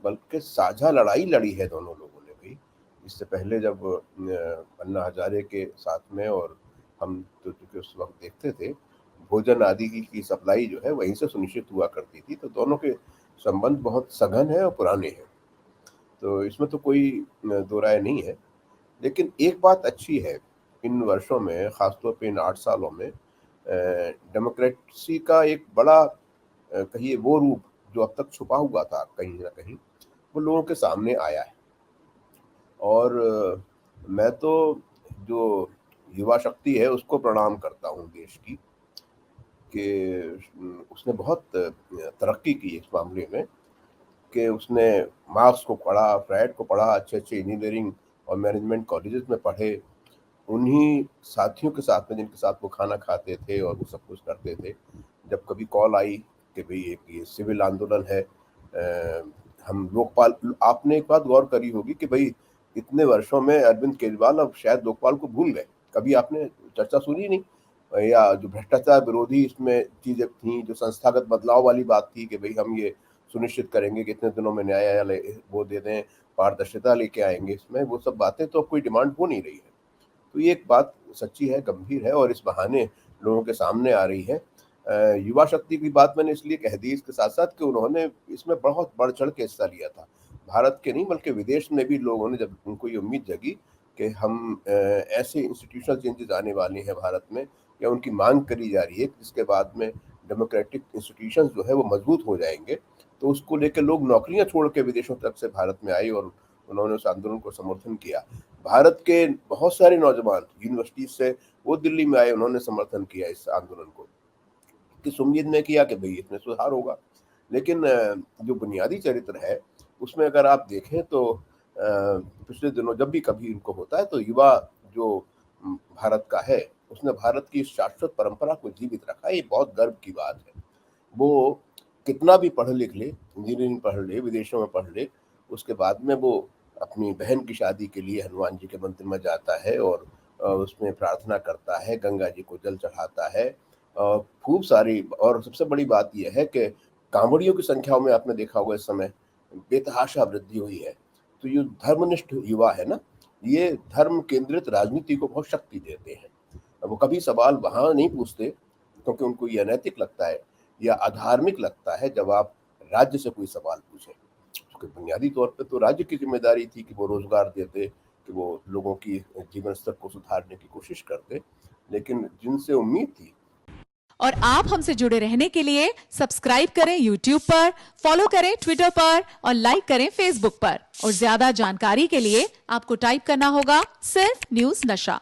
बल्कि साझा लड़ाई लड़ी है दोनों लोगों ने भी। इससे पहले जब अन्ना हज़ारे के साथ में, और हम तो चूँकि उस वक़्त देखते थे, भोजन आदि की सप्लाई जो है वहीं से सुनिश्चित हुआ करती थी, तो दोनों के संबंध बहुत सघन हैं और पुराने हैं। तो इसमें तो कोई दो राय नहीं है। लेकिन एक बात अच्छी है, इन वर्षों में, ख़ासतौर पे इन 8 सालों में डेमोक्रेसी का एक बड़ा कहिए वो रूप जो अब तक छुपा हुआ था कहीं न कहीं, वो लोगों के सामने आया है। और मैं तो जो युवा शक्ति है उसको प्रणाम करता हूँ देश की, कि उसने बहुत तरक्की की इस मामले में, कि उसने मार्क्स को पढ़ा, फ्रायड को पढ़ा, अच्छे-अच्छे इंजीनियरिंग और मैनेजमेंट कॉलेजेस में पढ़े। उन्हीं साथियों के साथ में जिनके साथ वो खाना खाते थे और वो सब कुछ करते थे। जब कभी कॉल आई कि भई एक ये सिविल आंदोलन है, हम लोकपाल, आपने एक बात गौर करी होगी कि भई इतने वर्षों में अरविंद केजरीवाल अब शायद लोकपाल को भूल गए। कभी आपने चर्चा सुनी नहीं? या जो भ्रष्टाचार विरोधी इसमें चीज़ें थी, जो संस्थागत बदलाव वाली बात थी कि भई हम ये सुनिश्चित करेंगे कि इतने दिनों में न्यायालय वो दे दें, पारदर्शिता लेके आएँगे इसमें, वो सब बातें तो अब कोई डिमांड हो नहीं रही है। तो ये एक बात सच्ची है, गंभीर है, और इस बहाने लोगों के सामने आ रही है। युवा शक्ति की बात मैंने इसलिए कह दी इसके साथ-साथ कि उन्होंने इसमें बहुत बढ़-चढ़ के हिस्सा लिया था। भारत के नहीं बल्कि विदेश में भी लोगों ने, जब उनको ये उम्मीद जगी कि हम ऐसे इंस्टीट्यूशनल चेंजेज़ आने वाले हैं भारत में, या उनकी माँग करी जा रही है जिसके बाद में डेमोक्रेटिक इंस्टीट्यूशंस जो है वो मजबूत हो जाएँगे। तो उसको लेके लोग नौकरियाँ छोड़ के विदेशों तक से भारत में आए और उन्होंने उस आंदोलन को समर्थन किया। भारत के बहुत सारे नौजवान यूनिवर्सिटी से वो दिल्ली में आए, उन्होंने समर्थन किया इस आंदोलन को, किस उम्मीद में किया कि भई इसमें सुधार होगा। लेकिन जो बुनियादी चरित्र है, उसमें अगर आप देखें तो पिछले दिनों जब भी कभी इनको होता है, तो युवा जो भारत का है, उसने भारत की इस शाश्वत परंपरा को जीवित रखा है, ये बहुत गर्व की बात है। वो कितना भी पढ़ लिख ले, इंजीनियरिंग पढ़ ले, विदेशों में पढ़ ले, उसके बाद में वो अपनी बहन की शादी के लिए हनुमान जी के मंदिर में जाता है और उसमें प्रार्थना करता है, गंगा जी को जल चढ़ाता है। खूब सारी, और सबसे बड़ी बात ये है कि कांवड़ियों की संख्याओं में आपने देखा होगा इस समय बेतहाशा वृद्धि हुई है। तो ये धर्मनिष्ठ युवा है ना, ये धर्म केंद्रित राजनीति को बहुत शक्ति देते हैं। वो कभी सवाल वहाँ नहीं पूछते क्योंकि उनको ये अनैतिक लगता है या अधार्मिक लगता है जब आप राज्य से कोई सवाल पूछें। क्योंकि बुनियादी तौर पे तो राज्य की ज़िम्मेदारी थी कि वो रोज़गार देते, कि वो लोगों की जीवन स्तर को सुधारने की कोशिश करते। लेकिन जिनसे उम्मीद थी। और आप हमसे जुड़े रहने के लिए सब्सक्राइब करें YouTube पर, फॉलो करें ट्विटर पर और लाइक करें Facebook पर। और ज्यादा जानकारी के लिए आपको टाइप करना होगा सिर्फ न्यूज़ नशा।